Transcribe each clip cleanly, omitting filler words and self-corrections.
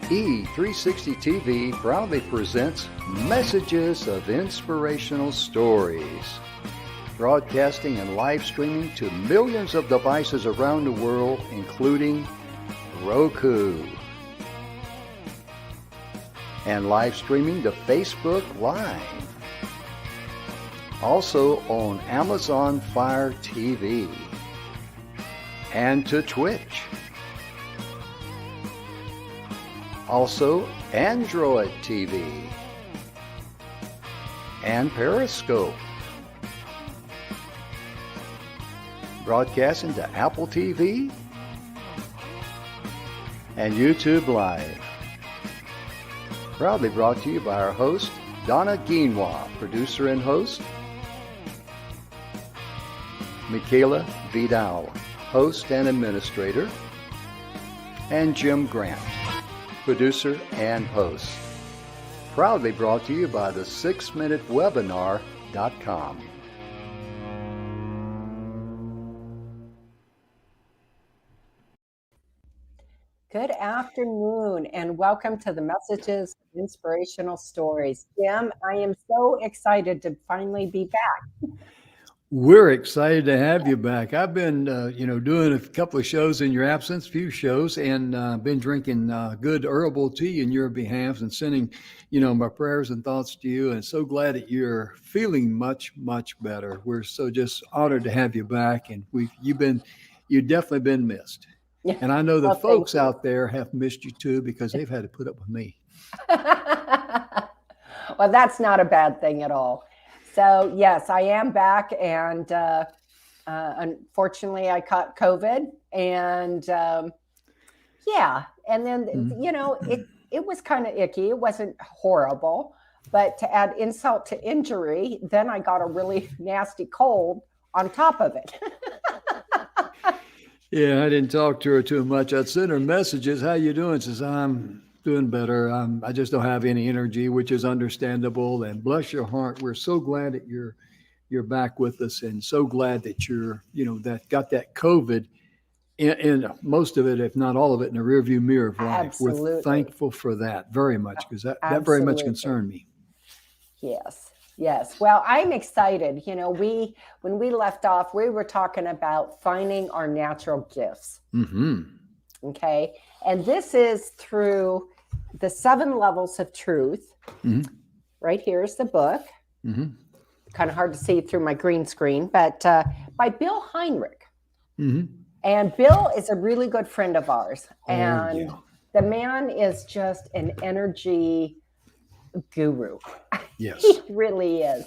E360 TV proudly presents Messages of Inspirational Stories, broadcasting and live streaming to millions of devices around the world, including Roku, and live streaming to Facebook Live. Also on Amazon Fire TV and to Twitch. Also Android TV and Periscope. Broadcasting to Apple TV and YouTube Live. Proudly brought to you by our host, Donna Guinois, producer and host, Michaela Vidal, host and administrator, and Jim Grant, producer and host. Proudly brought to you by the 6minutewebinar.com. Good afternoon and welcome to the Messages of Inspirational Stories. Jim, I am so excited to finally be back. We're excited to have you back. I've been, doing a couple of shows in your absence, few shows, and been drinking good herbal tea in your behalf and sending, my prayers and thoughts to you. And so glad that you're feeling much, much better. We're so just honored to have you back, and you've definitely been missed. Yeah. And I know the folks out there have missed you too because they've had to put up with me. Well, that's not a bad thing at all. So yes, I am back, and unfortunately I caught COVID, and and then it was kind of icky. It wasn't horrible, but to add insult to injury, then I got a really nasty cold on top of it. Yeah, I didn't talk to her too much. I'd send her messages. How you doing? She says, I'm doing better. I just don't have any energy, which is understandable. And bless your heart, we're so glad that you're back with us, and so glad that you're, that got that COVID in most of it, if not all of it, in the rearview mirror of life. Absolutely. We're thankful for that very much, because that very much concerned me. Yes. Well, I'm excited. When we left off, we were talking about finding our natural gifts. Mm-hmm. Okay. And this is through the 7 levels of truth. Mm-hmm. Right here is the book. Mm-hmm. Kind of hard to see through my green screen, but by Bill Heinrich. Mm-hmm. And Bill is a really good friend of ours. And the man is just an energy guru. Yes. He really is.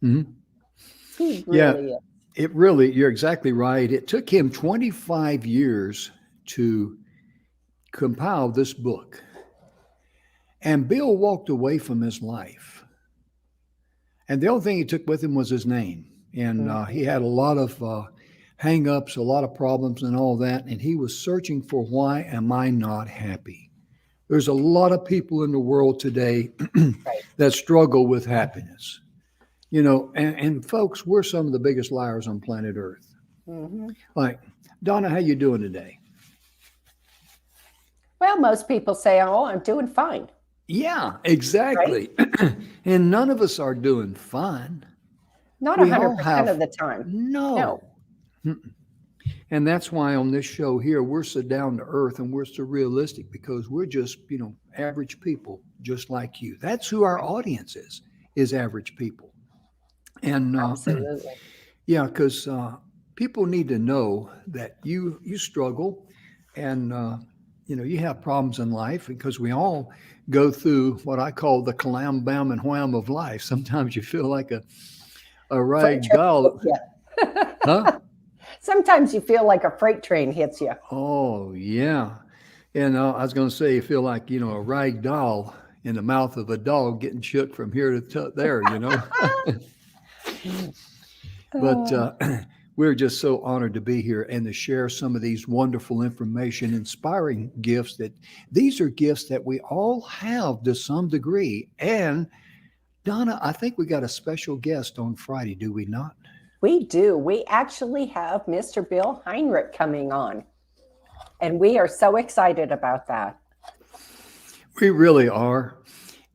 Mm-hmm. He really is. You're exactly right. It took him 25 years to compile this book. And Bill walked away from his life. And the only thing he took with him was his name. And he had a lot of hang-ups, a lot of problems and all that. And he was searching for, why am I not happy? There's a lot of people in the world today that struggle with happiness. And folks, we're some of the biggest liars on planet Earth. Mm-hmm. Like, Donna, how you doing today? Well, most people say, I'm doing fine. Yeah, exactly. Right? And none of us are doing fine. Not 100% of the time. No. And that's why on this show here, we're so down to earth and we're so realistic, because we're just, average people just like you. That's who our audience is average people. And absolutely. Yeah, because people need to know that you struggle, and you have problems in life, because we all go through what I call the clam, bam, and wham of life. Sometimes you feel like a rag doll. Yeah. Huh? Sometimes you feel like a freight train hits you. Oh, yeah. And I was going to say, you feel like, a rag doll in the mouth of a dog getting shook from here to there, But we're just so honored to be here and to share some of these wonderful information, inspiring gifts. These are gifts that we all have to some degree. And Donna, I think we got a special guest on Friday, do we not? We do. We actually have Mr. Bill Heinrich coming on, and we are so excited about that. We really are.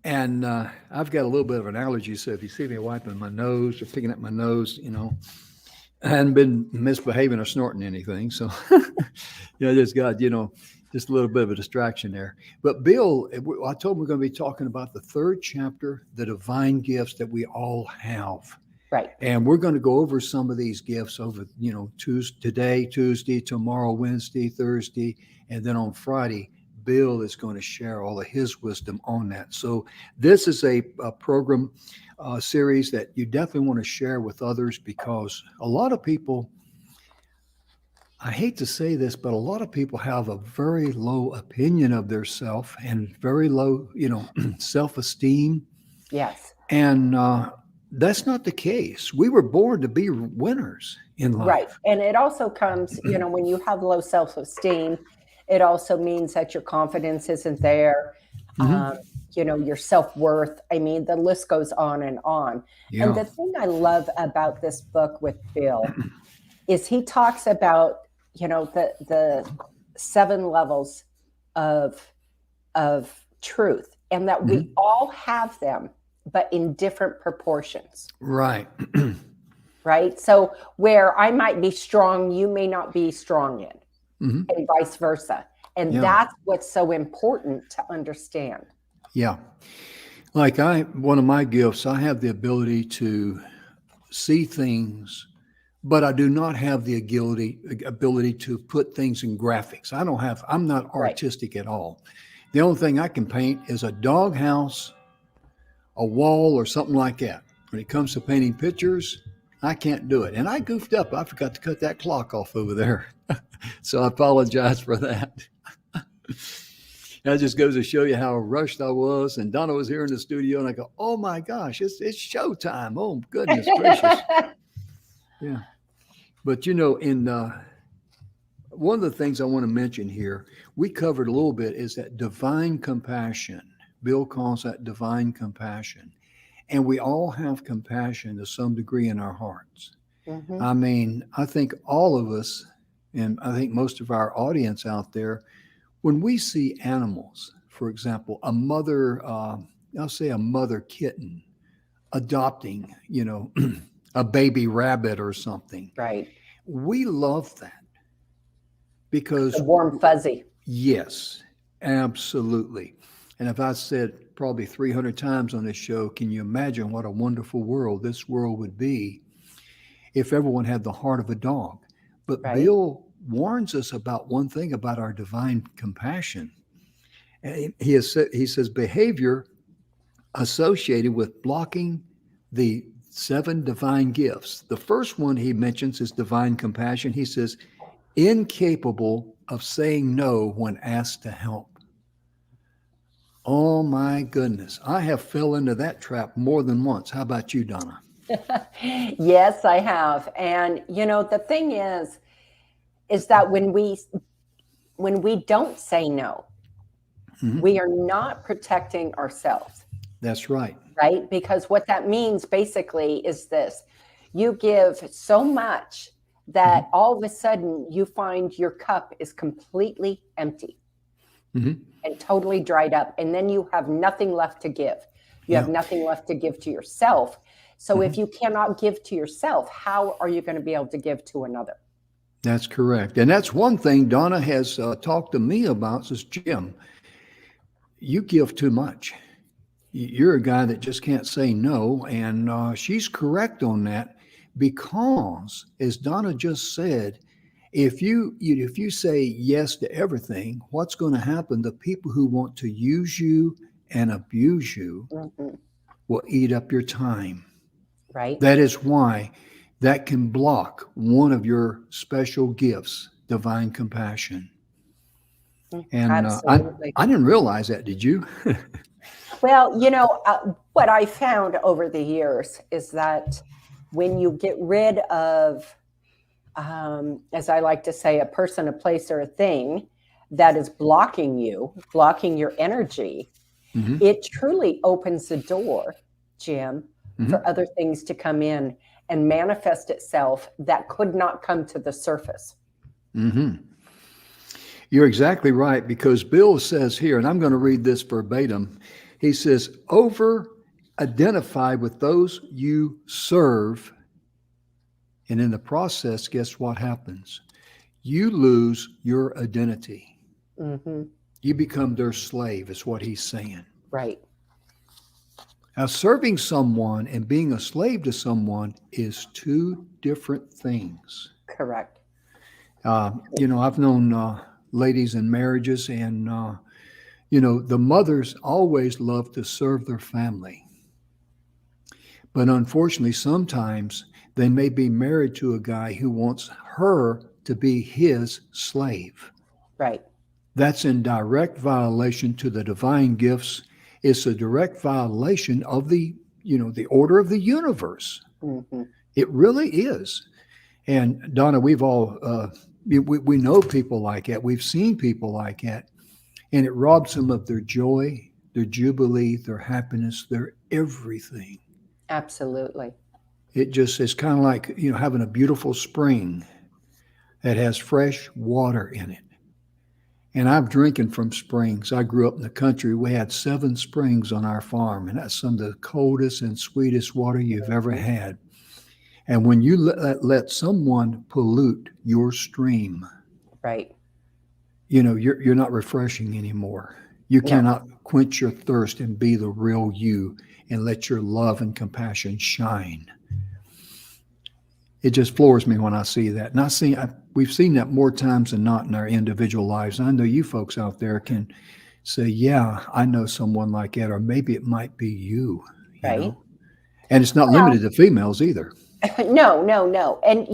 And I've got a little bit of an allergy, so if you see me wiping my nose or picking at my nose, I hadn't been misbehaving or snorting anything. So, just got, just a little bit of a distraction there. But Bill, I told him we're going to be talking about the third chapter, the divine gifts that we all have. Right. And we're going to go over some of these gifts over, Tuesday, tomorrow, Wednesday, Thursday, and then on Friday, Bill is going to share all of his wisdom on that. So this is a program series that you definitely want to share with others, because a lot of people, I hate to say this, but a lot of people have a very low opinion of their self and very low, self-esteem. Yes. And that's not the case. We were born to be winners in life. Right. And it also comes, when you have low self-esteem, it also means that your confidence isn't there. Your self-worth. I mean, the list goes on and on. Yeah. And the thing I love about this book with Bill is he talks about, the 7 levels of truth, and that we all have them, but in different proportions. Right. Right. So where I might be strong, you may not be strong in. And vice versa. And that's what's so important to understand. Yeah. Like one of my gifts, I have the ability to see things, but I do not have the ability to put things in graphics. I'm not artistic at all. The only thing I can paint is a doghouse, a wall, or something like that. When it comes to painting pictures, I can't do it. And I goofed up. I forgot to cut that clock off over there. So I apologize for that. That just goes to show you how rushed I was. And Donna was here in the studio, and I go, oh my gosh, it's showtime. Oh, goodness gracious. Yeah. But, in one of the things I want to mention here, we covered a little bit, is that divine compassion. Bill calls that divine compassion. And we all have compassion to some degree in our hearts. I mean, I think all of us, and I think most of our audience out there, when we see animals, for example, a mother, I'll say a mother kitten adopting, a baby rabbit or something. Right. We love that because the warm fuzzy. Yes, absolutely. And if I said probably 300 times on this show, can you imagine what a wonderful world this world would be if everyone had the heart of a dog? But Bill warns us about one thing about our divine compassion. And he says behavior associated with blocking the 7 divine gifts. The first one he mentions is divine compassion. He says, incapable of saying no when asked to help. Oh my goodness. I have fell into that trap more than once. How about you, Donna? Yes, I have. And the thing is that when we don't say no, we are not protecting ourselves. That's right. Right? Because what that means basically is this: you give so much that all of a sudden you find your cup is completely empty and totally dried up. And then you have nothing left to give. You have nothing left to give to yourself. So if you cannot give to yourself, how are you going to be able to give to another? That's correct. And that's one thing Donna has talked to me about, says, Jim, you give too much. You're a guy that just can't say no. And she's correct on that, because, as Donna just said, if you say yes to everything, what's going to happen? The people who want to use you and abuse you will eat up your time. Right. That is why that can block one of your special gifts, divine compassion. And I didn't realize that. Did you? Well, what I found over the years is that when you get rid of, as I like to say, a person, a place, or a thing that is blocking your energy, it truly opens the door, Jim, for other things to come in and manifest itself that could not come to the surface. You're exactly right, because Bill says here, and I'm going to read this verbatim. He says, over identify with those you serve. And in the process, guess what happens? You lose your identity. Mm-hmm. You become their slave, is what he's saying. Right. Now, serving someone and being a slave to someone is two different things. Correct. I've known ladies in marriages, and the mothers always love to serve their family. But unfortunately, sometimes they may be married to a guy who wants her to be his slave. Right. That's in direct violation to the divine gifts. It's a direct violation of the order of the universe. Mm-hmm. It really is. And Donna, we've all we know people like that. We've seen people like that, and it robs them of their joy, their jubilee, their happiness, their everything. Absolutely. It just is kind of like having a beautiful spring that has fresh water in it. And I'm drinking from springs. I grew up in the country. We had 7 springs on our farm, and that's some of the coldest and sweetest water you've ever had. And when you let someone pollute your stream, right, you're not refreshing anymore. You cannot quench your thirst and be the real you and let your love and compassion shine. It just floors me when I see that. And we've seen that more times than not in our individual lives. And I know you folks out there can say, yeah, I know someone like that, or maybe it might be you. right. And it's not limited to females either. No. And,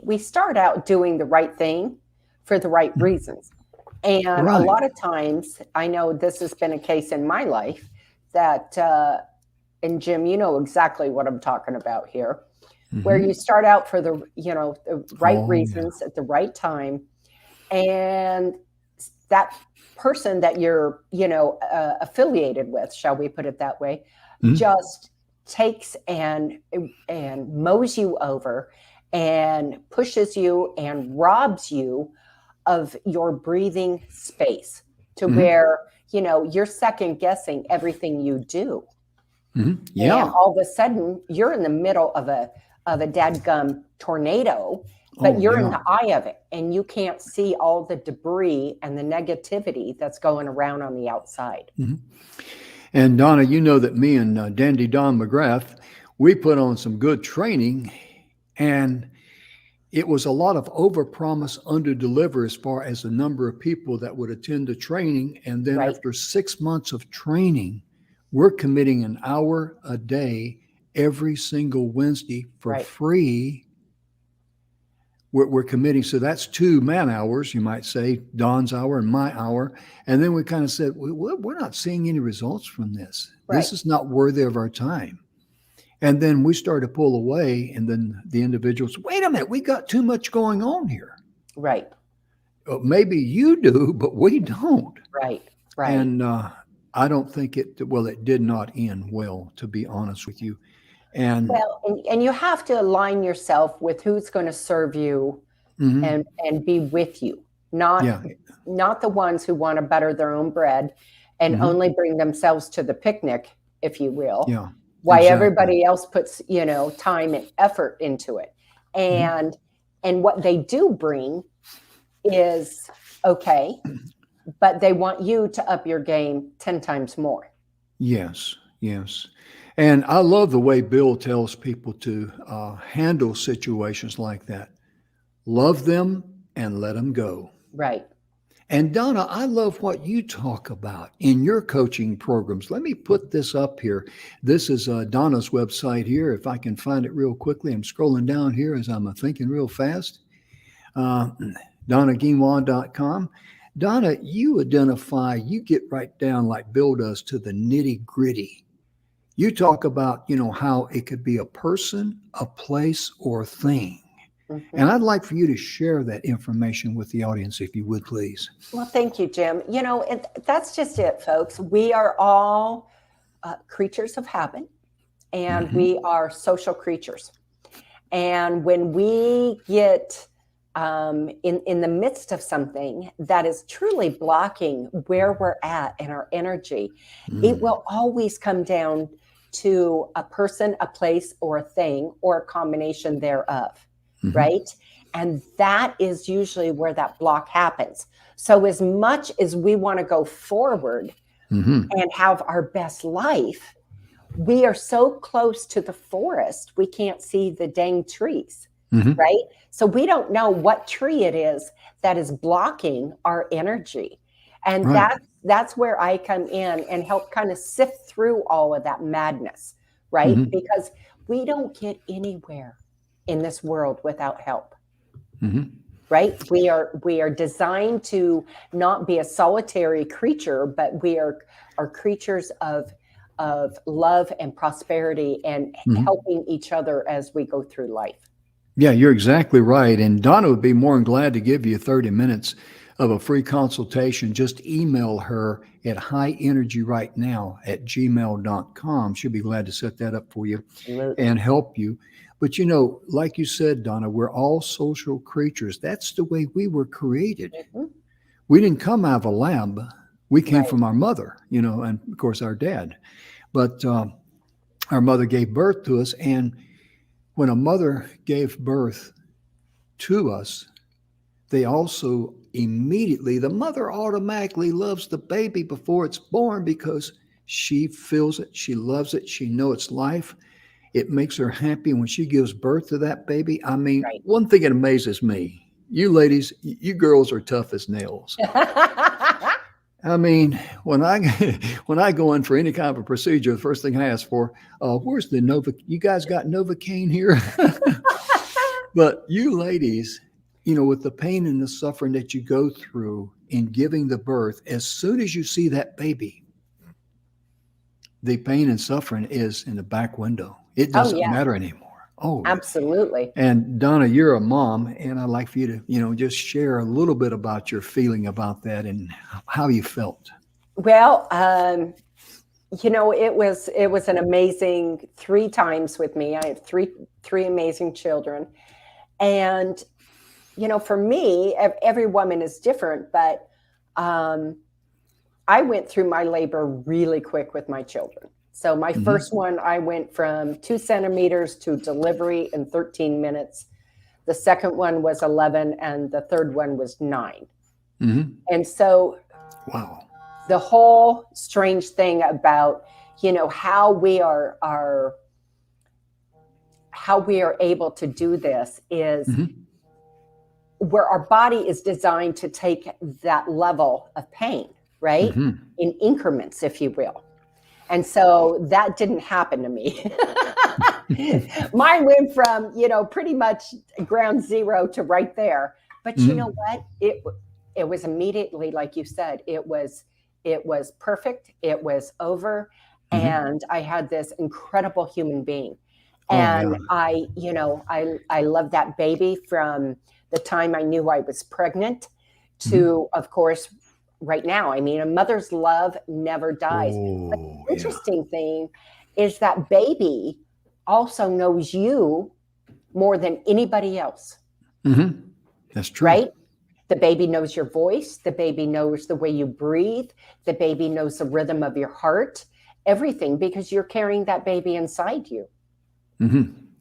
we start out doing the right thing for the right reasons. And a lot of times, I know this has been a case in my life that, and Jim, you know exactly what I'm talking about here, where you start out for the right reasons at the right time. And that person that you're, affiliated with, shall we put it that way, just takes and mows you over and pushes you and robs you of your breathing space to where, you're second guessing everything you do. Yeah. And all of a sudden you're in the middle of a dadgum tornado, but you're in the eye of it and you can't see all the debris and the negativity that's going around on the outside. And Donna, you know that me and Dandy Don McGrath, we put on some good training, and it was a lot of overpromise, underdeliver as far as the number of people that would attend the training. And then after 6 months of training, we're committing an hour a day every single Wednesday for free. We're committing. So that's 2 man hours, you might say, Don's hour and my hour. And then we kind of said, we're not seeing any results from this. This is not worthy of our time. And then we started to pull away, and then the individuals, wait a minute, we got too much going on here. Right. Maybe you do, but we don't. Right. And I don't think it did not end well, to be honest with you. And you have to align yourself with who's going to serve you and be with you, not the ones who want to butter their own bread and only bring themselves to the picnic, if you will. Yeah. Why everybody else puts, time and effort into it. And what they do bring is okay, but they want you to up your game 10 times more. Yes. And I love the way Bill tells people to handle situations like that. Love them and let them go. Right. And Donna, I love what you talk about in your coaching programs. Let me put this up here. This is Donna's website here. If I can find it real quickly, I'm scrolling down here as I'm thinking real fast. DonnaGuimond.com. Donna, you get right down like Bill does to the nitty gritty. You talk about, how it could be a person, a place, or a thing. And I'd like for you to share that information with the audience, if you would, please. Well, thank you, Jim. That's just it, folks. We are all creatures of habit, and we are social creatures. And when we get in the midst of something that is truly blocking where we're at in our energy, it will always come down to a person, a place, or a thing, or a combination thereof, right? And that is usually where that block happens. So as much as we want to go forward and have our best life, we are so close to the forest, we can't see the dang trees, right? So we don't know what tree it is that is blocking our energy. And that's where I come in and help kind of sift through all of that madness, right? Because we don't get anywhere in this world without help. Right? We are designed to not be a solitary creature, but we are creatures of love and prosperity and helping each other as we go through life. Yeah, you're exactly right. And Donna would be more than glad to give you 30 minutes of a free consultation. Just email her at highenergyrightnow@gmail.com. She'll be glad to set that up for you and help you. But like you said, Donna, we're all social creatures. That's the way we were created. We didn't come out of a lab. We came from our mother, and of course our dad. But our mother gave birth to us. And when a mother gave birth to us, they also the mother automatically loves the baby before it's born because she feels it, she loves it, she knows its life. It makes her happy when she gives birth to that baby. I mean, one thing that amazes me, you ladies, you girls are tough as nails. I mean, when I go in for any kind of a procedure, the first thing I ask for, where's the you guys got Novocaine here? But you ladies, with the pain and the suffering that you go through in giving the birth, as soon as you see that baby, the pain and suffering is in the back window. It doesn't matter anymore. Oh, absolutely. And Donna, you're a mom, and I'd like for you to, just share a little bit about your feeling about that and how you felt. Well, it was an amazing 3 times with me. I have three amazing children. And, for me, every woman is different, but I went through my labor really quick with my children. So my first one, I went from 2 centimeters to delivery in 13 minutes. The second one was 11, and the third one was 9. And so the whole strange thing about, how we are able to do this is where our body is designed to take that level of pain, right? In increments, if you will. And so that didn't happen to me. Mine went from, pretty much ground zero to right there. But you know what? It was immediately, like you said, it was perfect. It was over. And I had this incredible human being. And I love that baby from the time I knew I was pregnant to, of course, right now. I mean, a mother's love never dies. But the interesting thing is that baby also knows you more than anybody else. That's true. Right? The baby knows your voice. The baby knows the way you breathe. The baby knows the rhythm of your heart, everything, because you're carrying that baby inside you.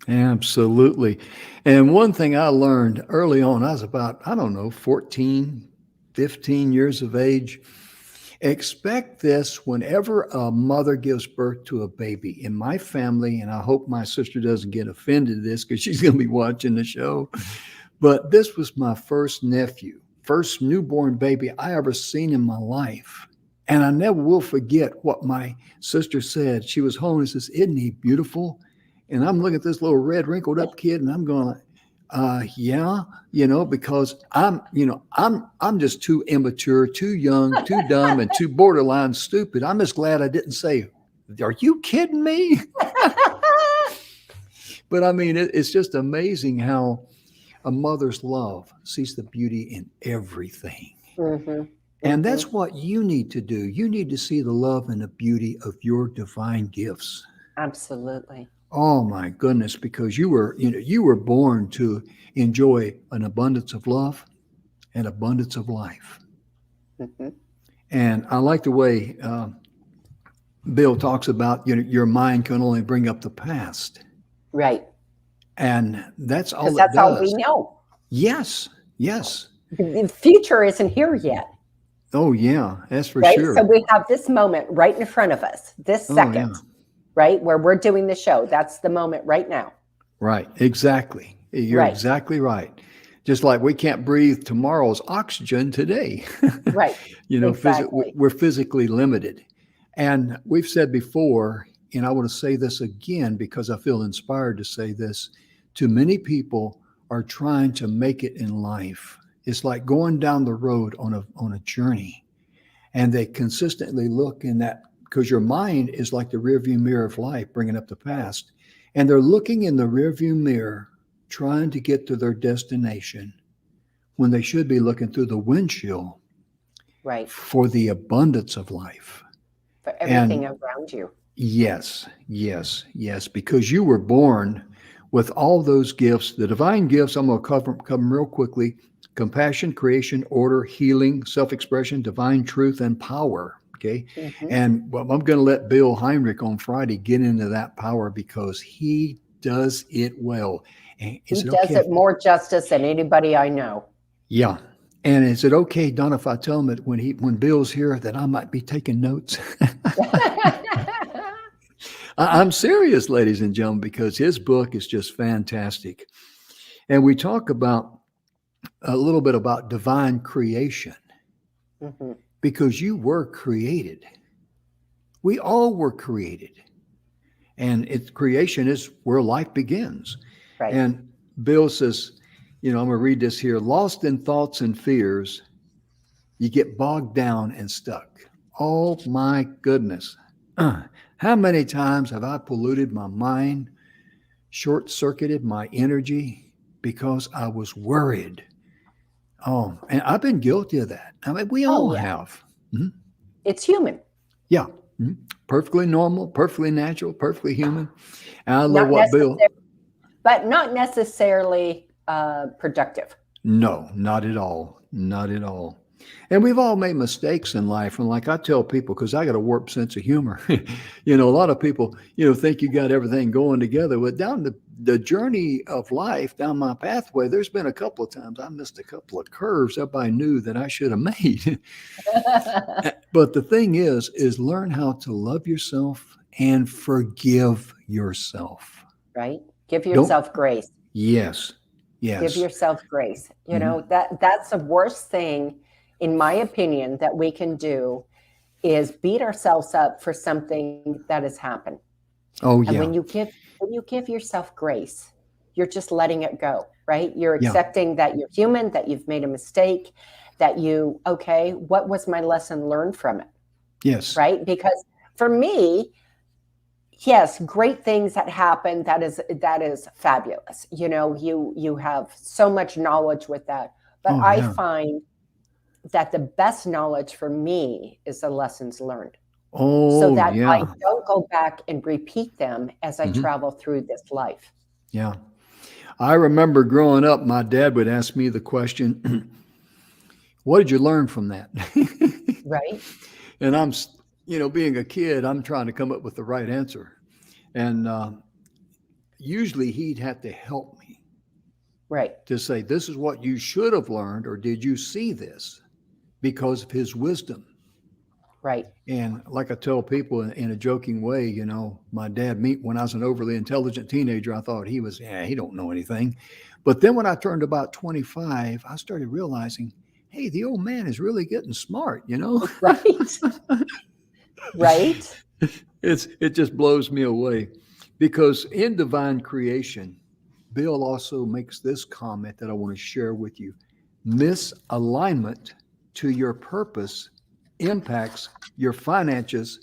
Absolutely. And one thing I learned early on, I was about, 14, 15 years of age. Expect this whenever a mother gives birth to a baby. In my family, and I hope my sister doesn't get offended at this because she's going to be watching the show, but this was my first nephew, first newborn baby I ever seen in my life. And I never will forget what my sister said. She was home and says, "Isn't he beautiful?" And I'm looking at this little red wrinkled up kid and I'm going, yeah, because I'm just too immature, too young, too dumb, and too borderline stupid. I'm just glad I didn't say, "Are you kidding me?" But I mean, it's just amazing how a mother's love sees the beauty in everything. And that's what you need to do. You need to see the love and the beauty of your divine gifts. Absolutely. Oh my goodness, because you were born to enjoy an abundance of love and abundance of life. Mhm. And I like the way Bill talks about your mind can only bring up the past, Right. and that's Because all it that's all we does. know. Yes, yes. The future isn't here yet. Oh yeah, that's for Right. So sure. we have this moment right in front of us, this Oh second, yeah, right, where we're doing the show. That's the moment right now. right. Exactly. You're Right. exactly right. Just like we can't breathe tomorrow's oxygen today. Right. Exactly. We're physically limited. And we've said before, and I want to say this again because I feel inspired to say this, too many people are trying to make it in life. It's like going down the road on a journey, and they consistently look in that because your mind is like the rearview mirror of life, bringing up the Right. past, and they're looking in the rearview mirror, trying to get to their destination when they should be looking through the windshield Right. for the abundance of life. For everything And around you. yes, yes, yes, because you were born with all those gifts, the divine gifts. I'm going to cover them real quickly: compassion, creation, order, healing, self expression, divine truth, and power. Okay. Hmm. And well, I'm going to let Bill Heinrich on Friday get into that power because he does it well. And He is it does okay if, it more justice than anybody I know. yeah. And is it okay, Don, if I tell him that when Bill's here that I might be taking notes? I'm serious, ladies and gentlemen, because his book is just fantastic. And we talk about a little bit about divine creation Hmm. because you were created. We all were created. And creation is where life begins. Right. And Bill says, I'm going to read this here: lost in thoughts and fears, you get bogged down and stuck. Oh my goodness. How many times have I polluted my mind, short circuited my energy because I was worried? Oh, and I've been guilty of that. I mean, we Oh, all yeah. have. Mhm. It's human. Yeah. Mhm. Perfectly normal, perfectly natural, perfectly human. And I love Not what Bill, necessarily, but not necessarily productive. no, not at all. Not at all. And we've all made mistakes in life. And like I tell people, because I got a warped sense of humor, a lot of people, think you got everything going together. But down the journey of life, down my pathway, there's been a couple of times I missed a couple of curves everybody knew that I should have made. But the thing is learn how to love yourself and forgive yourself. Right. Give Don't, yourself grace. yes, Give yes. yourself grace. Mhm. That's the worst thing, in my opinion, that we can do is beat ourselves up for something that has happened. Oh, And yeah, when you give yourself grace, you're just letting it go, right? You're yeah, accepting that you're human, that you've made a mistake, that okay, what was my lesson learned from it? yes. Right? Because for me, yes, great things that happen, that is fabulous. You have so much knowledge with that. But Oh, I yeah. find that the best knowledge for me is the lessons learned, so Oh, that I yeah. don't go back and repeat them as I Mhm. travel through this life. Yeah. I remember growing up, my dad would ask me the question, what did you learn from that? Right? And being a kid, I'm trying to come up with the right answer. And usually he'd have to help me Right. to say, this is what you should have learned, or did you see this? Because of his wisdom. Right. And like I tell people in a joking way, my dad, me, when I was an overly intelligent teenager, I thought he don't know anything. But then when I turned about 25, I started realizing, hey, the old man is really getting smart. Right. Right. It just blows me away because in divine creation, Bill also makes this comment that I want to share with you. Misalignment to your purpose impacts your finances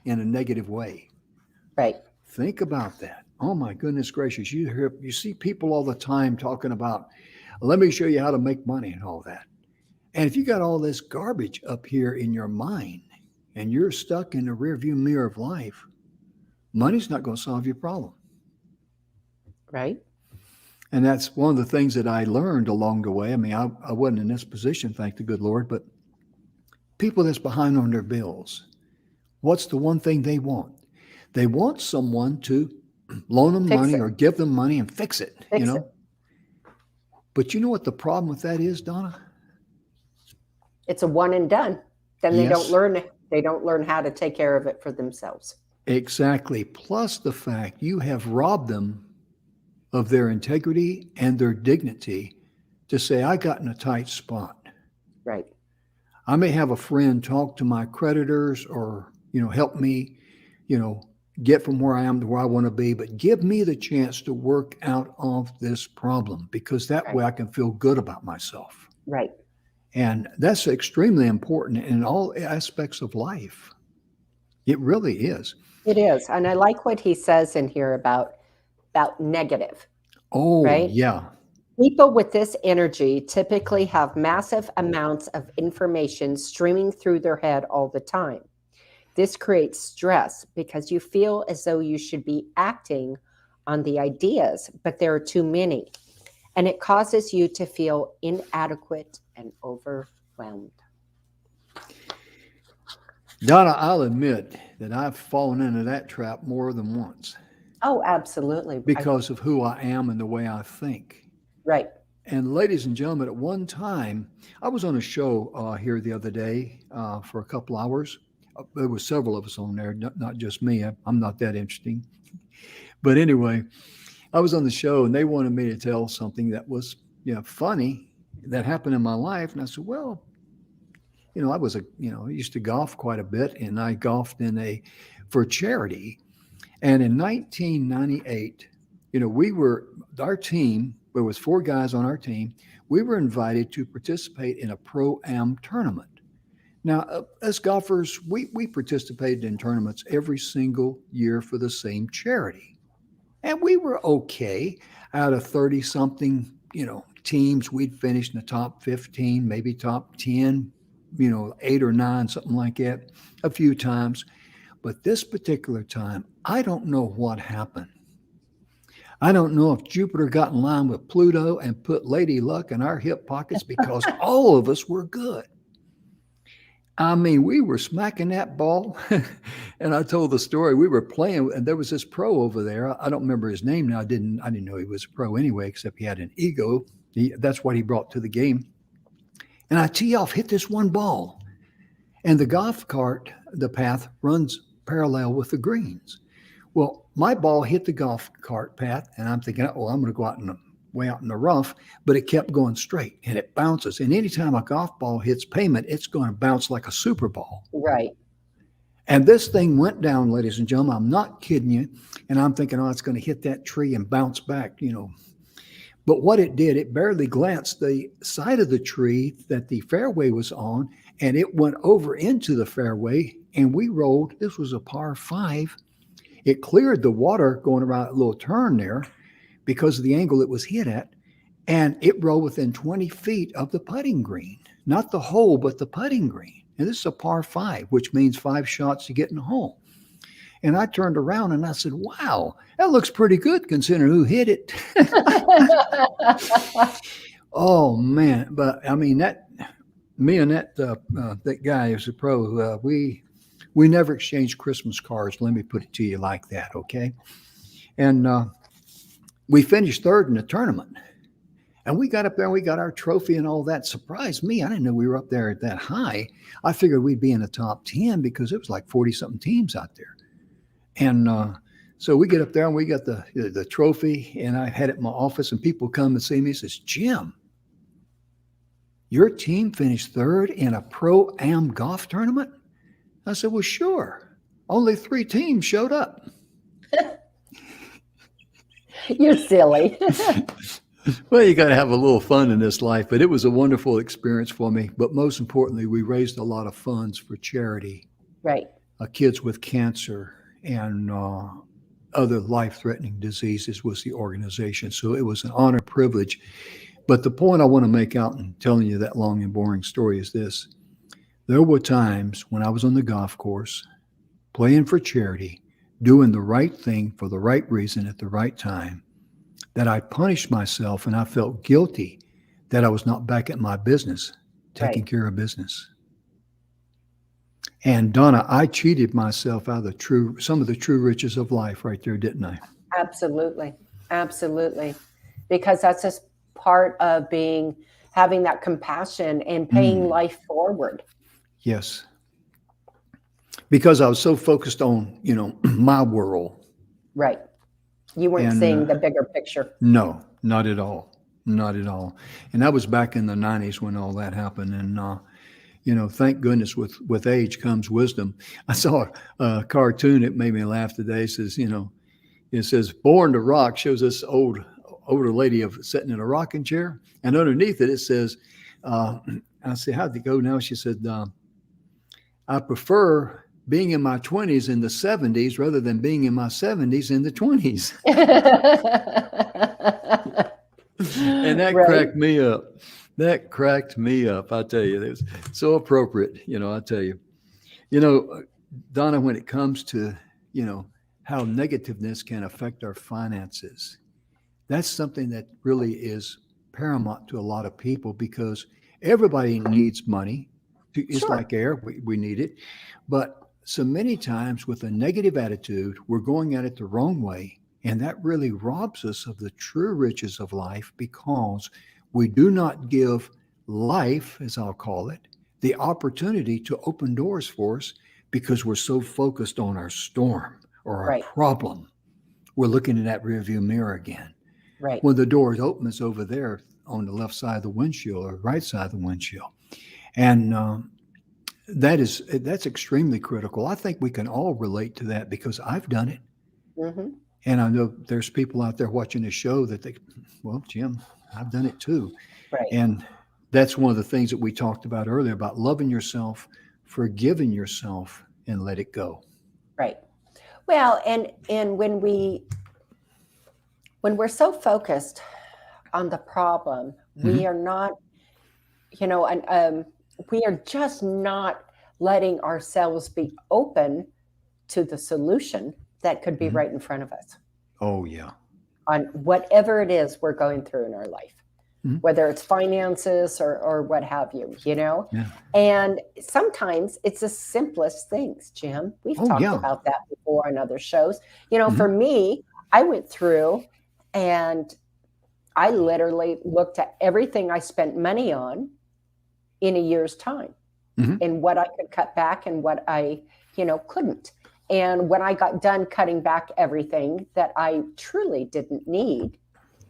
in a negative way. Right. Think about that. Oh my goodness gracious. You see people all the time talking about, let me show you how to make money and all that. And if you got all this garbage up here in your mind and you're stuck in the rearview mirror of life, money's not going to solve your problem. Right. And that's one of the things that I learned along the way. I mean, I wasn't in this position, thank the good Lord, but people that's behind on their bills, what's the one thing they want? They want someone to loan them Fix money it. or give them money and fix it, Fix it. But you know what the problem with that is, Donna? It's a one and done. Then they Yes. don't learn how to take care of it for themselves. Exactly. Plus the fact you have robbed them of their integrity and their dignity to say, I got in a tight spot. Right. I may have a friend talk to my creditors or, help me, get from where I am to where I want to be, but give me the chance to work out of this problem, because that way I can feel good about myself. Right. And that's extremely important in all aspects of life. It really is. It is. And I like what he says in here about negative. Oh, right? yeah. People with this energy typically have massive amounts of information streaming through their head all the time. This creates stress because you feel as though you should be acting on the ideas, but there are too many. And it causes you to feel inadequate and overwhelmed. Donna, I'll admit that I've fallen into that trap more than once Oh, absolutely. because of who I am and the way I think. Right. And ladies and gentlemen, at one time, I was on a show here the other day for a couple hours. There were several of us on there, not just me. I'm not that interesting. But anyway, I was on the show and they wanted me to tell something that was funny that happened in my life. And I said, well, I was I used to golf quite a bit, and I golfed for charity. And in 1998, our team, there was 4 guys on our team. We were invited to participate in a pro-am tournament. Now, as golfers, we participated in tournaments every single year for the same charity. And we were okay. Out of 30 something, teams, we'd finished in the top 15, maybe top 10, 8 or 9, something like that, a few times. But this particular time, I don't know what happened. I don't know if Jupiter got in line with Pluto and put Lady Luck in our hip pockets, because all of us were good. I mean, we were smacking that ball. And I told the story. We were playing, and there was this pro over there. I don't remember his name now. I didn't know he was a pro anyway, except he had an ego. That's what he brought to the game. And I tee off, hit this one ball. And the golf cart, the path runs parallel with the greens. Well, my ball hit the golf cart path, and I'm thinking, oh, I'm going to go way out in the rough, but it kept going straight, and it bounces. And anytime a golf ball hits pavement, it's going to bounce like a super ball. Right. And this thing went down, ladies and gentlemen. I'm not kidding you. And I'm thinking, oh, it's going to hit that tree and bounce back, But what it did, it barely glanced the side of the tree that the fairway was on, and it went over into the fairway, and we rolled. This was a par 5. It cleared the water going around a little turn there because of the angle it was hit at, and it rolled within 20 feet of the putting green. Not the hole, but the putting green. And this is a par 5, which means 5 shots to get in the hole. And I turned around and I said, wow, that looks pretty good considering who hit it. Oh, man. But, I mean, me and that guy who's a pro, we never exchanged Christmas cards. Let me put it to you like that, okay? And we finished 3rd in the tournament. And we got up there and we got our trophy and all that. Surprised me. I didn't know we were up there at that high. I figured we'd be in the top 10 because it was like 40-something teams out there. And so we get up there and we got the trophy, and I had it in my office, and people come and see me and says, Jim, your team finished 3rd in a pro-am golf tournament? I said, well, sure. Only 3 teams showed up. You're silly. Well, you got to have a little fun in this life, but it was a wonderful experience for me. But most importantly, we raised a lot of funds for charity. Right. Kids with cancer and other life-threatening diseases was the organization. So it was an honor, privilege. But the point I want to make out in telling you that long and boring story is this. There were times when I was on the golf course playing for charity doing the right thing for the right reason at the right time, that I punished myself and I felt guilty that I was not back at my business, taking Right. care of business. And Donna, I cheated myself out of some of the true riches of life right there, didn't I? Absolutely. Absolutely. Because that's just part of having that compassion and paying life forward. Yes. Because I was so focused on, my world. Right. You weren't And seeing the bigger picture. no, not at all. Not at all. And that was back in the 90s when all that happened. And, thank goodness with age comes wisdom. I saw a cartoon that made me laugh today. It says, Born to Rock, shows this older lady sitting in a rocking chair. And underneath it says, I said, how'd it go now? She said, I prefer being in my 20s in the 70s rather than being in my 70s in the 20s. And that Right. cracked me up. That cracked me up. I tell you, it was so appropriate. I tell you, Donna, when it comes to, how negativeness can affect our finances, that's something that really is paramount to a lot of people because everybody needs money. It's Sure. like air, we need it. But so many times with a negative attitude, we're going at it the wrong way. And that really robs us of the true riches of life because we do not give life, as I'll call it, the opportunity to open doors for us because we're so focused on our storm or our Right. problem. We're looking in that rearview mirror again. Right. When the door is open, it's over there on the left side of the windshield or right side of the windshield. And that's extremely critical. I think we can all relate to that because I've done it. Mm-hmm. And I know there's people out there watching the show that well, Jim, I've done it too. Right. And that's one of the things that we talked about earlier about loving yourself, forgiving yourself, and let it go. Right. Well, and when we're so focused on the problem, we are not, we are just not letting ourselves be open to the solution that could be right in front of us Oh, yeah. on whatever it is we're going through in our life, whether it's finances or what have you, Yeah. And sometimes it's the simplest things, Jim. We've Oh, talked yeah. about that before on other shows. For me, I went through and I literally looked at everything I spent money on in a year's time and what I could cut back and what I, couldn't. And when I got done cutting back everything that I truly didn't need,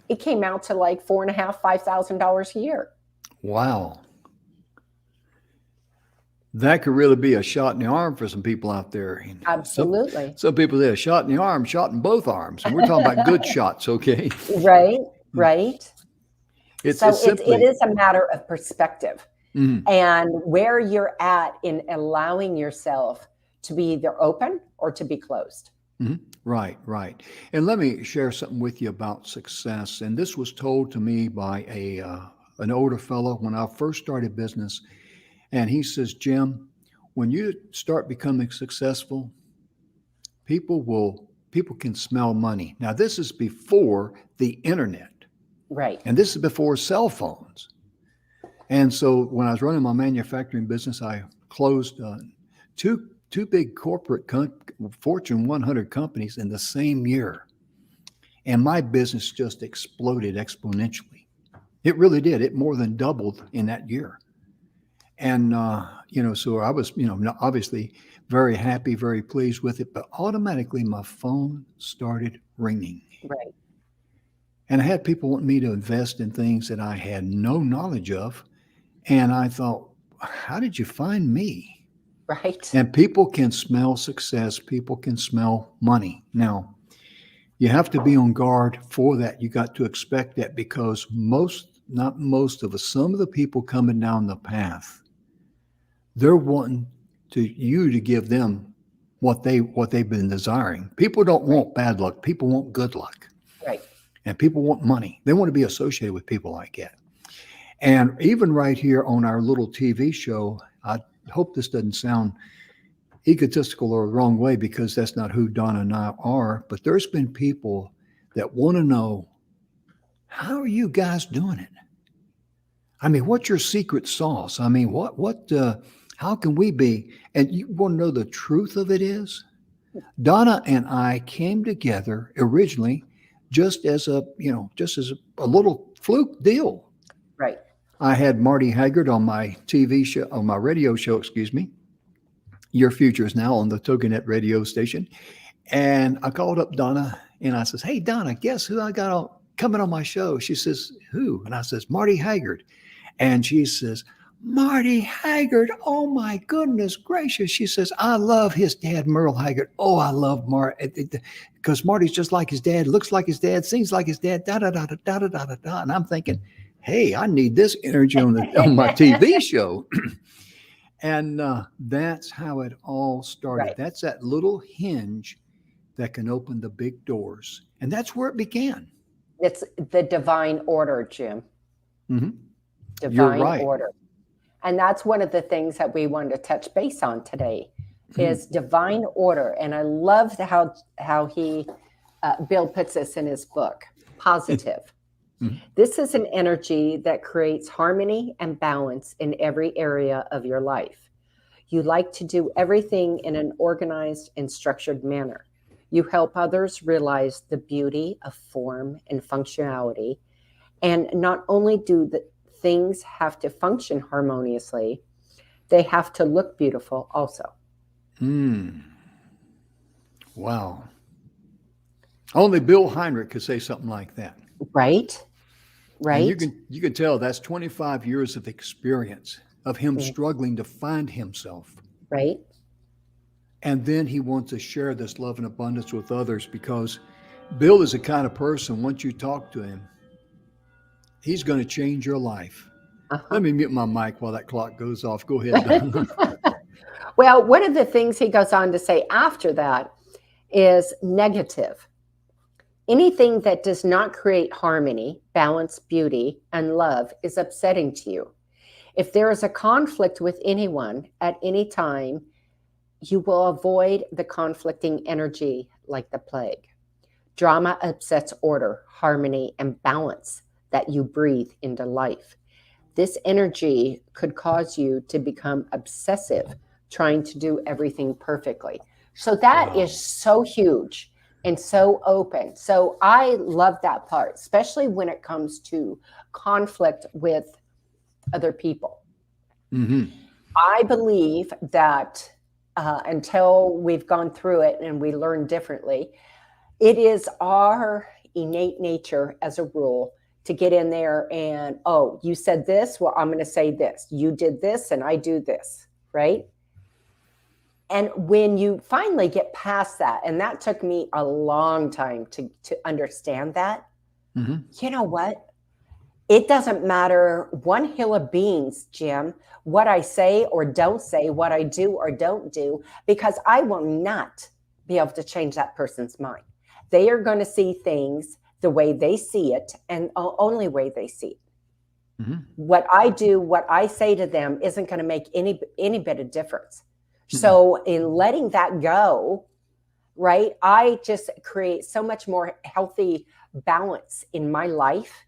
it came out to like $4,500, $5,000 a year. Wow. That could really be a shot in the arm for some people out there. And Absolutely. Some people say a shot in the arm, shot in both arms. And we're talking about good shots, okay? Right, right. It's So simply, it is a matter of perspective and where you're at in allowing yourself to be either open or to be closed. Right, right. And let me share something with you about success. And this was told to me by an older fellow when I first started business. And he says, Jim, when you start becoming successful, people can smell money. Now, this is before the internet. Right. And this is before cell phones. And so when I was running my manufacturing business, I closed two big corporate Fortune 100 companies in the same year. And my business just exploded exponentially. It really did. It more than doubled in that year. And, so I was, obviously very happy, very pleased with it, but automatically my phone started ringing. Right. And I had people want me to invest in things that I had no knowledge of. And I thought, how did you find me? Right. And people can smell success. People can smell money. Now, you have to be on guard for that. You got to expect that because not most of us, some of the people coming down the path, they're wanting you to give them what they've been desiring. People don't want bad luck. People want good luck. Right. And people want money. They want to be associated with people like that. And even right here on our little TV show, I hope this doesn't sound egotistical or the wrong way, because that's not who Donna and I are. But there's been people that want to know, how are you guys doing it? I mean, what's your secret sauce? I mean, how can we be? And you want to know the truth of it is, Donna and I came together originally just as a little fluke deal. Right. I had Marty Haggard on my TV show, on my radio show, excuse me. Your Future is Now on the Toginet radio station. And I called up Donna and I says, "Hey, Donna, guess who I got coming on my show?" She says, "Who?" And I says, "Marty Haggard." And she says, "Marty Haggard, oh my goodness gracious." She says, "I love his dad, Merle Haggard. Oh, I love Marty, because Marty's just like his dad, looks like his dad, sings like his dad, da da da da da da da da da." And I'm thinking, hey, I need this energy on my TV show. And that's how it all started. Right. That's that little hinge that can open the big doors. And that's where it began. It's the divine order, Jim. Mm-hmm. Divine You're right. order. And that's one of the things that we wanted to touch base on today is divine order. And I love how he, Bill puts this in his book, positive. Mm-hmm. This is an energy that creates harmony and balance in every area of your life. You like to do everything in an organized and structured manner. You help others realize the beauty of form and functionality. And not only do the things have to function harmoniously, they have to look beautiful also. Wow. Only Bill Heinrich could say something like that. Right. And you can tell that's 25 years of experience of him struggling to find himself. Right. And then he wants to share this love and abundance with others, because Bill is the kind of person, once you talk to him, he's going to change your life. Let me mute my mic while that clock goes off. Go ahead. Well, one of the things he goes on to say after that is negative. Anything that does not create harmony, balance, beauty, and love is upsetting to you. If there is a conflict with anyone at any time, you will avoid the conflicting energy like the plague. Drama upsets order, harmony, and balance that you breathe into life. This energy could cause you to become obsessive, trying to do everything perfectly. So that is so huge and so open. So I love that part, especially when it comes to conflict with other people. Mm-hmm. I believe that until we've gone through it and we learn differently, it is our innate nature as a rule to get in there and, oh, you said this, well, I'm going to say this. You did this and I do this, right? And when you finally get past that, and that took me a long time to understand that, you know what? It doesn't matter one hill of beans, Jim, what I say or don't say, what I do or don't do, because I will not be able to change that person's mind. They are going to see things the way they see it and the only way they see it. What I do, what I say to them isn't going to make any bit of difference. So in letting that go, right, I just create so much more healthy balance in my life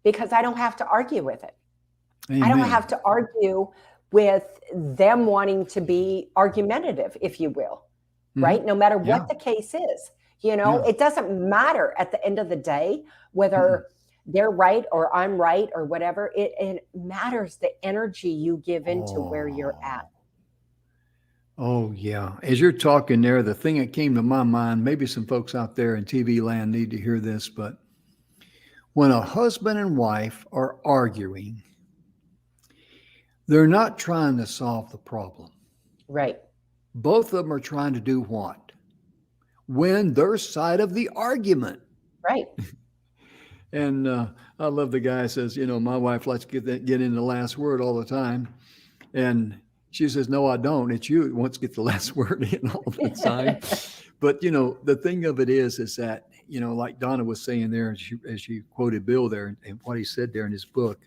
because I don't have to argue with it. Amen. I don't have to argue with them wanting to be argumentative, if you will, right? No matter what the case is, you know, it doesn't matter at the end of the day whether they're right or I'm right or whatever. It matters the energy you give into where you're at. Oh, yeah. As you're talking there, the thing that came to my mind, maybe some folks out there in TV land need to hear this, but when a husband and wife are arguing, they're not trying to solve the problem. Right. Both of them are trying to do what? Win their side of the argument. Right. And I love the guy says, you know, my wife likes to get in the last word all the time. And she says, no, I don't. It's you who wants to get the last word in all the time. But, you know, the thing of it is that, you know, like Donna was saying there, as she quoted Bill there and what he said there in his book,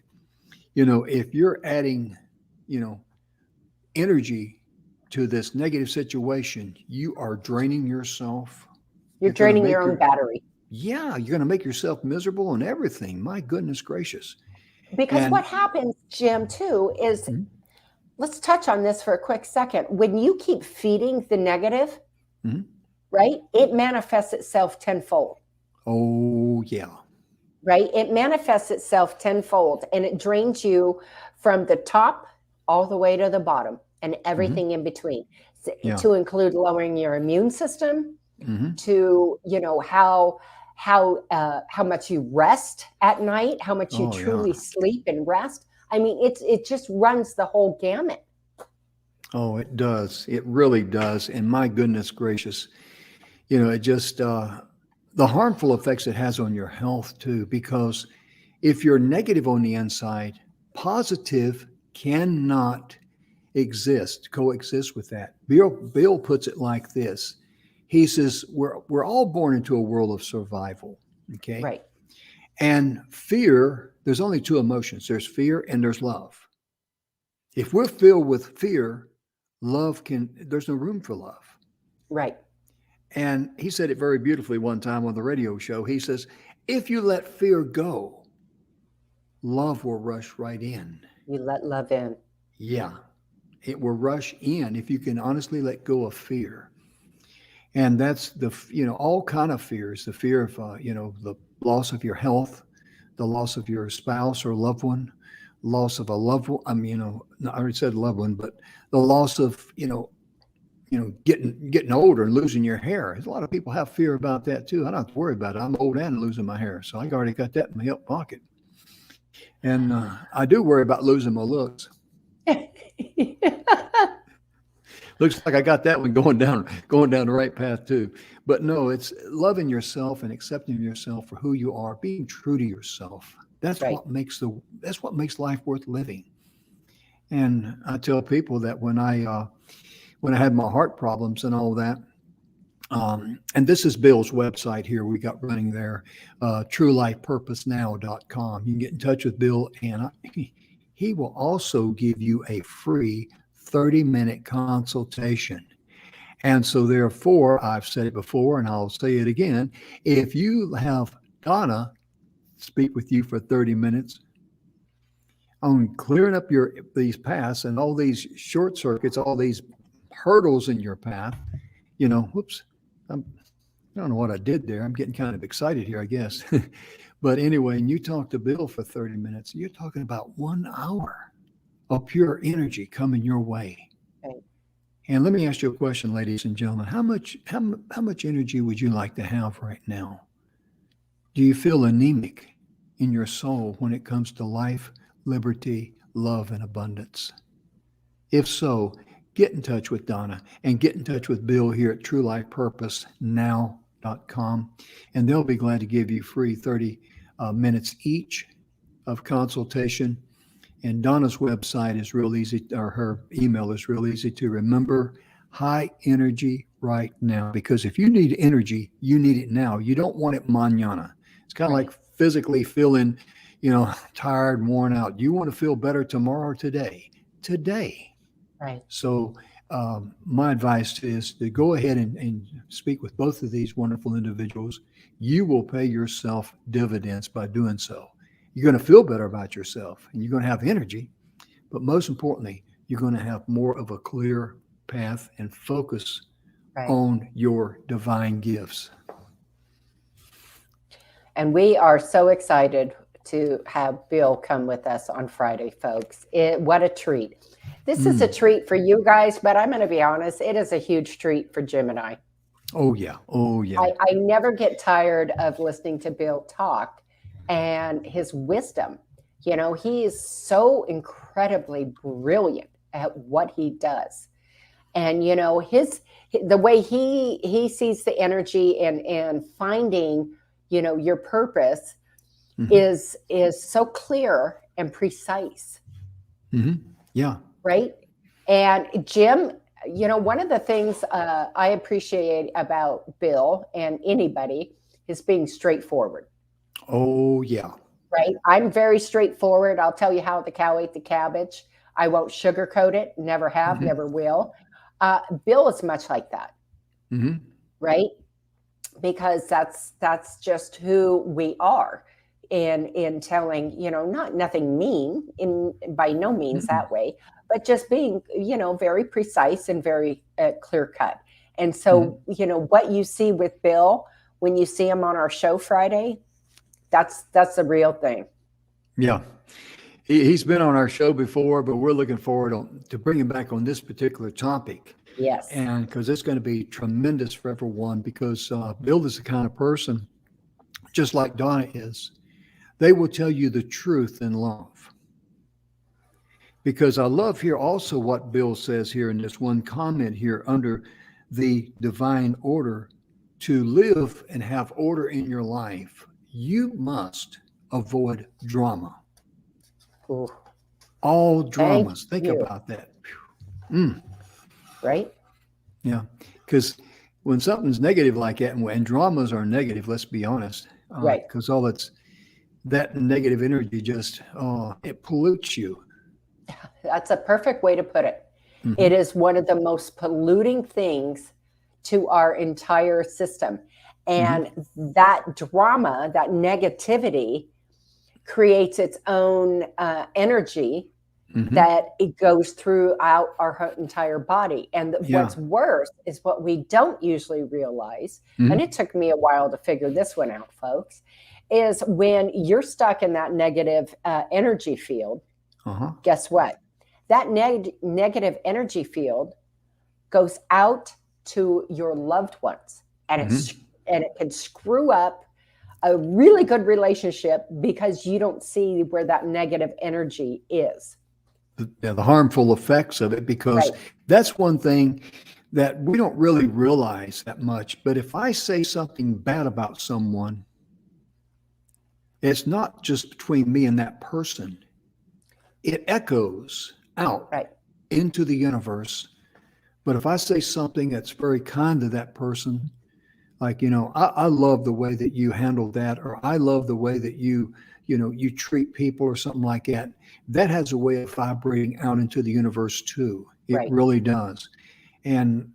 you know, if you're adding, you know, energy to this negative situation, you are draining yourself. You're draining your own battery. Yeah, you're going to make yourself miserable and everything. My goodness gracious. Because what happens, Jim, too, is let's touch on this for a quick second. When you keep feeding the negative, right, it manifests itself tenfold. Oh, yeah. Right? It manifests itself tenfold, and it drains you from the top all the way to the bottom and everything in between, to include lowering your immune system, to, you know, how much you rest at night, how much you truly sleep and rest. I mean, it just runs the whole gamut. Oh, it does. It really does. And my goodness gracious, you know, it just, the harmful effects it has on your health too, because if you're negative on the inside, positive cannot coexist with that. Bill puts it like this. He says, we're all born into a world of survival. Okay. Right. And fear, there's only two emotions. There's fear and there's love. If we're filled with fear, there's no room for love. Right. And he said it very beautifully one time on the radio show. He says, if you let fear go, love will rush right in. You let love in. Yeah, it will rush in if you can honestly let go of fear. And that's all kind of fears, the fear of, the loss of your health, the loss of your spouse or loved one, loss of a loved one. I mean, I already said loved one, but the loss of, getting older and losing your hair. A lot of people have fear about that too. I don't have to worry about it. I'm old and losing my hair. So I already got that in my hip pocket. And I do worry about losing my looks. Looks like I got that one going down the right path too. But no, it's loving yourself and accepting yourself for who you are, being true to yourself. That's what makes life worth living. And I tell people that when I had my heart problems and all that, and this is Bill's website here we got running there, truelifepurposenow.com. You can get in touch with Bill, and he will also give you a free 30-minute consultation. And so therefore, I've said it before and I'll say it again, if you have Donna speak with you for 30 minutes on clearing up these paths and all these short circuits, all these hurdles in your path, whoops, I don't know what I did there. I'm getting kind of excited here, I guess. But anyway, and you talk to Bill for 30 minutes, you're talking about 1 hour of pure energy coming your way. Right. And let me ask you a question, ladies and gentlemen. How much energy would you like to have right now? Do you feel anemic in your soul when it comes to life, liberty, love, and abundance? If so, get in touch with Donna and get in touch with Bill here at truelifepurposenow.com, and they'll be glad to give you free 30 minutes each of consultation. And Donna's website is real easy, or her email is real easy to remember. High energy right now, because if you need energy, you need it now. You don't want it mañana. It's kind of like physically feeling, tired, worn out. You want to feel better tomorrow or today. Right. So my advice is to go ahead and speak with both of these wonderful individuals. You will pay yourself dividends by doing so. You're going to feel better about yourself and you're going to have energy. But most importantly, you're going to have more of a clear path and focus on your divine gifts. And we are so excited to have Bill come with us on Friday, folks. What a treat. This is a treat for you guys, but I'm going to be honest, it is a huge treat for Jim and I. Oh, yeah. I never get tired of listening to Bill talk and his wisdom. He is so incredibly brilliant at what he does. And, the way he sees the energy and finding, your purpose is so clear and precise. Yeah. Right. And Jim, one of the things I appreciate about Bill and anybody is being straightforward. Oh, yeah. Right. I'm very straightforward. I'll tell you how the cow ate the cabbage. I won't sugarcoat it. Never have, never will. Bill is much like that, Hmm. right? Because that's just who we are in telling, not nothing mean, in by no means Mm-mm. that way, but just being, very precise and very clear cut. And Hmm. so, what you see with Bill when you see him on our show Friday, that's the real thing. Yeah. He's been on our show before, but we're looking forward to bring him back on this particular topic. Yes. And because it's going to be tremendous for everyone, because Bill is the kind of person, just like Donna is, they will tell you the truth in love. Because I love here also what Bill says here in this one comment here under the divine order: to live and have order in your life, you must avoid drama. Ooh, All thank dramas. Think you. about that. Mm, Right. yeah. Because when something's negative like that, and dramas are negative, let's be honest, Right. because all that negative energy just, it pollutes you. That's a perfect way to put it. It Hmm. is one of the most polluting things to our entire system. Hmm. And that drama, that negativity, creates its own energy Hmm. that it goes throughout our entire body. And Yeah. what's worse is what we don't usually realize, and Hmm. it took me a while to figure this one out, folks, is when you're stuck in that negative energy field, Uh-huh. guess what? That negative energy field goes out to your loved ones, and Hmm. it can screw up a really good relationship because you don't see where that negative energy is. The harmful effects of it, because Right. that's one thing that we don't really realize that much. But if I say something bad about someone, it's not just between me and that person, it echoes out Right. into the universe. But if I say something that's very kind to that person, like, I love the way that you handle that, or I love the way that you treat people, or something like that, that has a way of vibrating out into the universe too. It Right. really does. And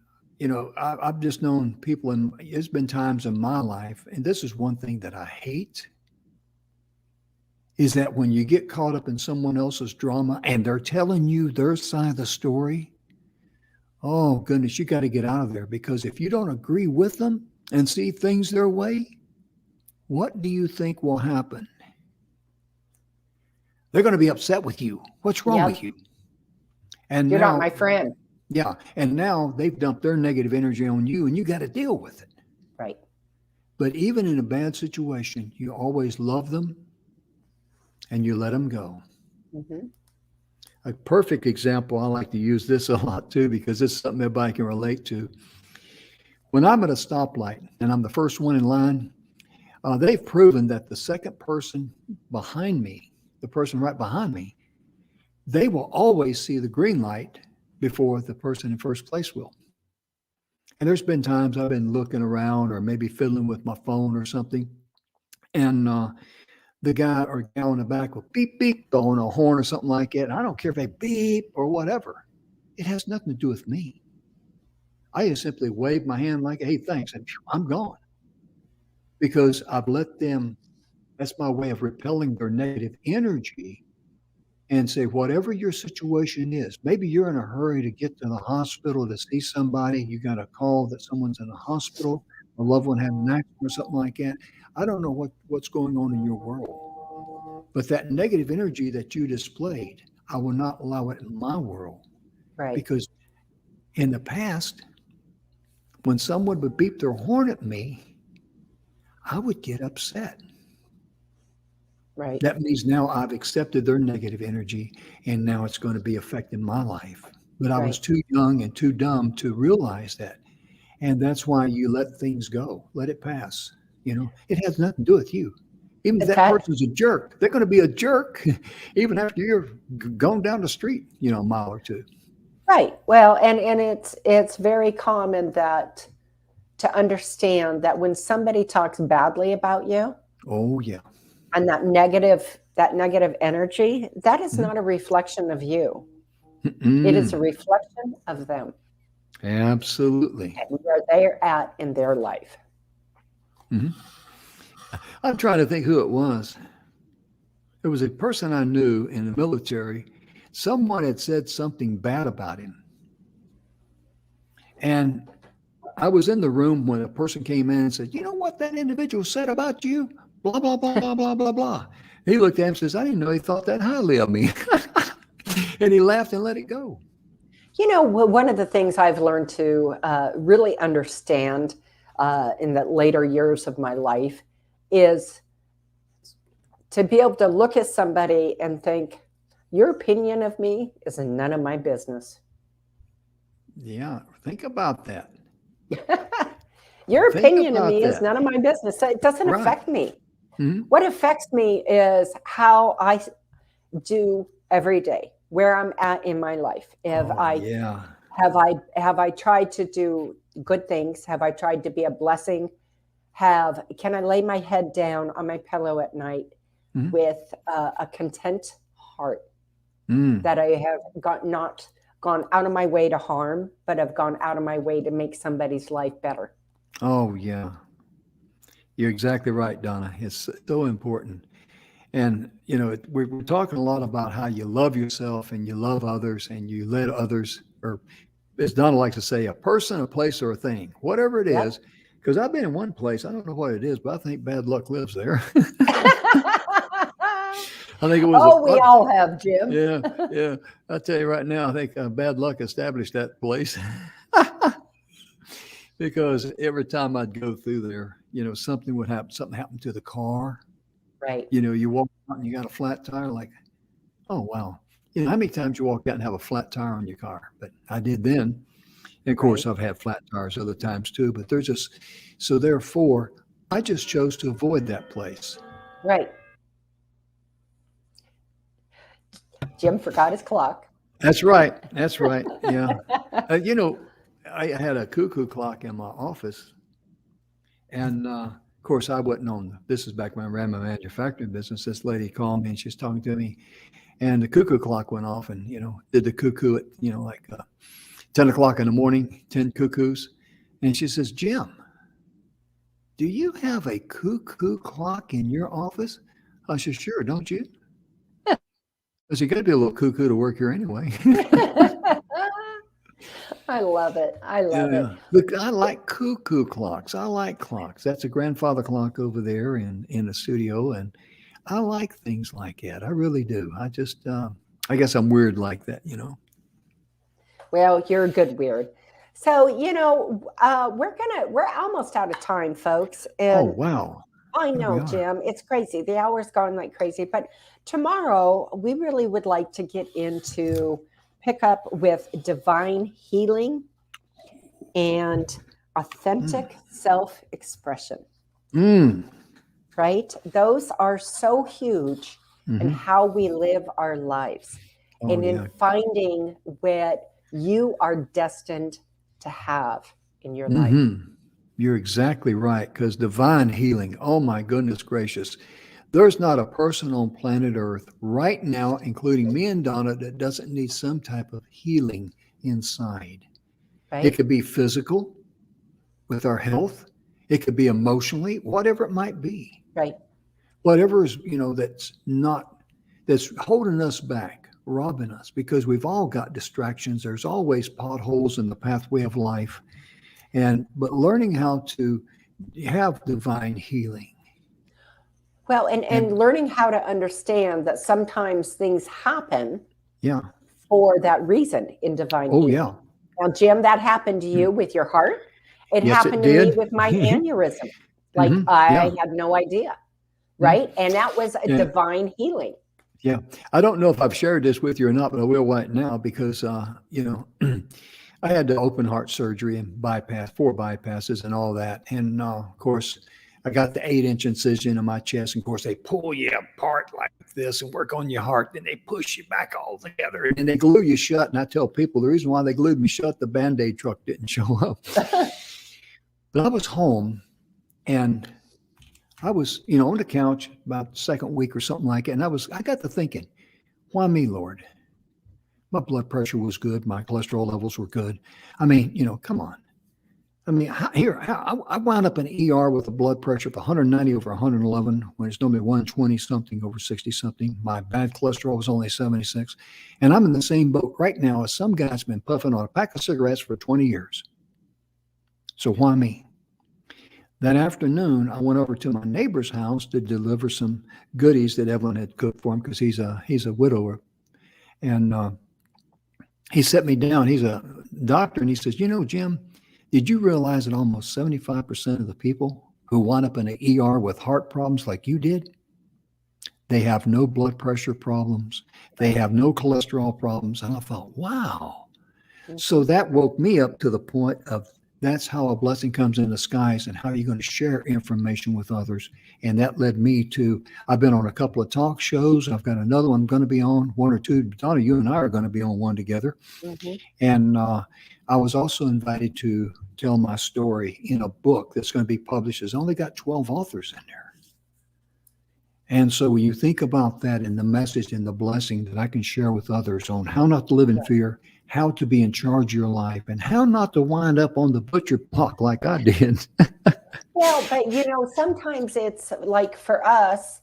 I've just known people, and there's been times in my life, and this is one thing that I hate, is that when you get caught up in someone else's drama and they're telling you their side of the story, oh goodness, you got to get out of there, because if you don't agree with them and see things their way, what do you think will happen? They're going to be upset with you. What's wrong with Yep. you? And You're not now, my friend. yeah, and now they've dumped their negative energy on you, and you got to deal with it. Right. But even in a bad situation, you always love them and you let them go. Hmm. A perfect example, I like to use this a lot too, because it's something everybody can relate to. When I'm at a stoplight and I'm the first one in line, they've proven that the second person behind me, the person right behind me, they will always see the green light before the person in first place will. And there's been times I've been looking around or maybe fiddling with my phone or something, and the guy or gal in the back will beep, beep, throwing a horn or something like that. And I don't care if they beep or whatever. It has nothing to do with me. I just simply wave my hand like, hey, thanks, and I'm gone, because I've let them, that's my way of repelling their negative energy, and say, whatever your situation is, maybe you're in a hurry to get to the hospital to see somebody, you got a call that someone's in the hospital, a loved one had an accident or something like that. I don't know what's going on in your world, but that negative energy that you displayed, I will not allow it in my world. Right. Because in the past, when someone would beep their horn at me, I would get upset. Right. That means now I've accepted their negative energy, and now it's going to be affecting my life. But I was Right. too young and too dumb to realize that. And that's why you let things go, let it pass. It has nothing to do with you. Even if that That person's a jerk, they're going to be a jerk even after you're gone down the street, a mile or two. right. Well, and it's very common that to understand that when somebody talks badly about you, Oh, yeah. and that negative energy, that is Mhm. not a reflection of you. It is a Mm-mm. reflection of them. Absolutely. and where they're at in their life. Mhm. I'm trying to think who it was. It was a person I knew in the military. Someone had said something bad about him. And I was in the room when a person came in and said, "You know what that individual said about you? Blah, blah, blah, blah, blah, blah, blah." He looked at him and says, "I didn't know he thought that highly of me." And he laughed and let it go. One of the things I've learned to really understand in the later years of my life is to be able to look at somebody and think, your opinion of me is none of my business. Yeah, think about that. Your Think opinion of about me is that. none of my business. So it doesn't Right. affect me. Mhm. What affects me is how I do every day, where I'm at in my life. Oh, yeah. Have I tried to do good things? Have I tried to be a blessing? Can I lay my head down on my pillow at night Mhm. with a content heart Mm. that I have not gone out of my way to harm, but have gone out of my way to make somebody's life better? Oh, yeah. You're exactly right, Donna. It's so important. And, we're talking a lot about how you love yourself and you love others and you let others, or as Donna likes to say, a person, a place, or a thing, whatever it Yep. is. Because I've been in one place, I don't know what it is, but I think bad luck lives there. I think it was Oh, we all have, Jim. yeah, yeah. I'll tell you right now, I think bad luck established that place. Because every time I'd go through there, something would happen. Something happened to the car. Right. You walk out and you got a flat tire. Like, oh wow. How many times you walk out and have a flat tire on your car? But I did then. And of Right. course, I've had flat tires other times too. But there's just so therefore, I just chose to avoid that place. Right. Jim forgot his clock. That's right. That's right. Yeah. I had a cuckoo clock in my office, and of course, I wasn't on. This is back when I ran my manufacturing business. This lady called me and she's talking to me, and the cuckoo clock went off, and did the cuckoo at like 10 o'clock in the morning, 10 cuckoos, and she says, "Jim, do you have a cuckoo clock in your office?" I said, "Sure, don't you?" Because you got to be a little cuckoo to work here anyway. I love it. I Yeah, love it. yeah. Look, I like cuckoo clocks. I like clocks. That's a grandfather clock over there in the studio, and I like things like that. I really do. I guess I'm weird like that. Well, you're a good weird. So, we're almost out of time, folks. Oh, And wow. I Here we know, are. Jim, it's crazy. The hour's gone like crazy. But tomorrow, we really would like to pick up with divine healing and Mm. authentic self expression, Mm. right? Those are so huge in Hmm. how we live our lives Oh, and in yeah. finding what you are destined to have in your life. Hmm. You're exactly right. Because divine healing, oh my goodness gracious, there's not a person on planet Earth right now, including me and Donna, that doesn't need some type of healing inside. It Right? could be physical with our health. It could be emotionally, whatever it might be. Right. Whatever is, that's holding us back, robbing us, because we've all got distractions. There's always potholes in the pathway of life. But learning how to have divine healing. Well, and And learning how to understand that sometimes things happen yeah. for that reason in divine Oh healing. yeah. Now, Jim, that happened to Mm. you with your heart. It Yes, it happened to me did. with my aneurysm. Like Hmm. Yeah. I had no idea, Mhm. right? And that was a Yeah. divine healing. Yeah. I don't know if I've shared this with you or not, but I will right now because, I had the open heart surgery and bypass, 4 bypasses and all that. And of course, I got the 8-inch incision in my chest. And of course, they pull you apart like this and work on your heart. Then they push you back all together and they glue you shut. And I tell people the reason why they glued me shut, the Band Aid truck didn't show up. But I was home and I was, on the couch about the second week or something like it. And I got to thinking, why me, Lord? My blood pressure was good. My cholesterol levels were good. I mean, come on. I mean, I wound up in ER with a blood pressure of 190 over 111 when it's normally 120 something over 60 something. My bad cholesterol was only 76. And I'm in the same boat right now as some guy's been puffing on a pack of cigarettes for 20 years. So why me? That afternoon, I went over to my neighbor's house to deliver some goodies that Evelyn had cooked for him because he's a widower. And he set me down. He's a doctor, and he says, Jim, did you realize that almost 75% of the people who wind up in an ER with heart problems like you did, they have no blood pressure problems. They have no cholesterol problems. And I thought, wow. So that woke me up to the point of that's how a blessing comes in disguise and how you're going to share information with others. And that led me to, I've been on a couple of talk shows. I've got another one I'm going to be on, one or two. Donna, you and I are going to be on one together. Mm-hmm. And I was also invited to tell my story in a book that's going to be published. It's only got 12 authors in there. And so when you think about that and the message and the blessing that I can share with others on how not to live in fear, how to be in charge of your life, and how not to wind up on the butcher block like I did. Well, but sometimes it's like for us,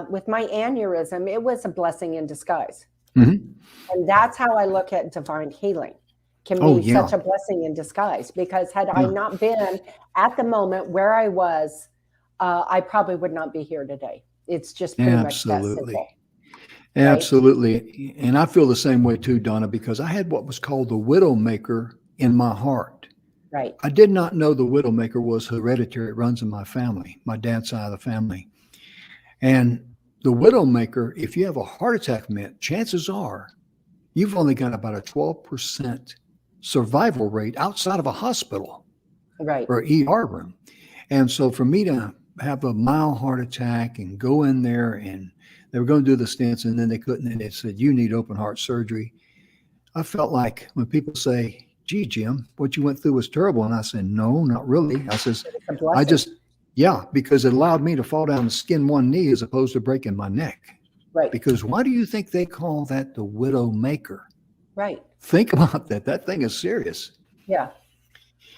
with my aneurysm, it was a blessing in disguise. Mm-hmm. And that's how I look at divine healing. Can be such a blessing in disguise, because had I not been at the moment where I was, I probably would not be here today. It's just pretty much that simple. Absolutely. Right? And I feel the same way too, Donna, because I had what was called the widowmaker in my heart. Right. I did not know the widowmaker was hereditary. It runs in my family, my dad's side of the family. And the widowmaker, if you have a heart attack, chances are you've only got about a 12% survival rate outside of a hospital, right, or ER room. And so for me to have a mild heart attack and go in there, and they were going to do the stents, and then they couldn't, and they said, you need open heart surgery. I felt like when people say, gee, Jim, what you went through was terrible. And I said, no, not really. I says, because it allowed me to fall down and skin one knee as opposed to breaking my neck. Right. Because why do you think they call that the widowmaker? Right. Think about that. That thing is serious. Yeah.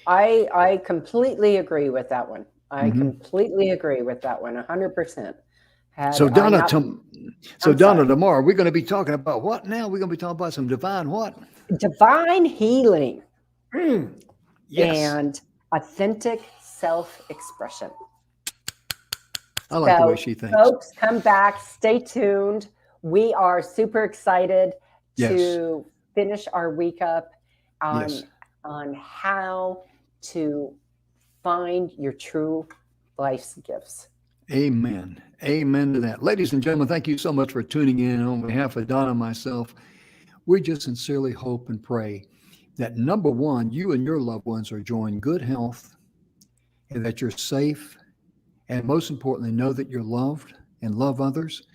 I completely agree with that one. I completely agree with that one, 100%. So Donna, Donna, tomorrow we're going to be talking about what now? We're going to be talking about some divine what? Divine healing. Yes. And authentic self-expression. I like the way she thinks. Folks, come back. Stay tuned. We are super excited to finish our week up on how to find your true life's gifts. Amen. Amen to that. Ladies and gentlemen, thank you so much for tuning in. On behalf of Donna and myself, we just sincerely hope and pray that, number one, you and your loved ones are enjoying good health, and that you're safe, and most importantly, know that you're loved and love others.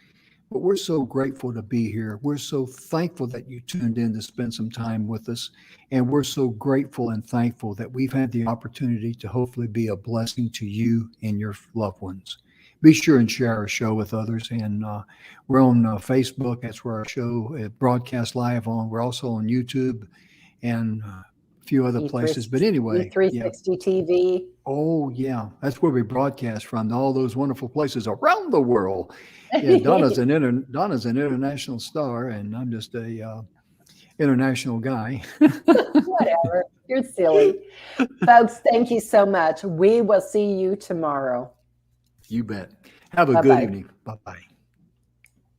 But we're so grateful to be here. We're so thankful that you tuned in to spend some time with us. And we're so grateful and thankful that we've had the opportunity to hopefully be a blessing to you and your loved ones. Be sure and share our show with others. And we're on Facebook. That's where our show broadcasts live on. We're also on YouTube and a few other places. But anyway. E360 TV. Oh, yeah. That's where we broadcast from, to all those wonderful places around the world. Yeah, Donna's an international star, and I'm just a international guy. Whatever. You're silly. Folks, thank you so much. We will see you tomorrow. You bet. Have a good evening. Bye-bye.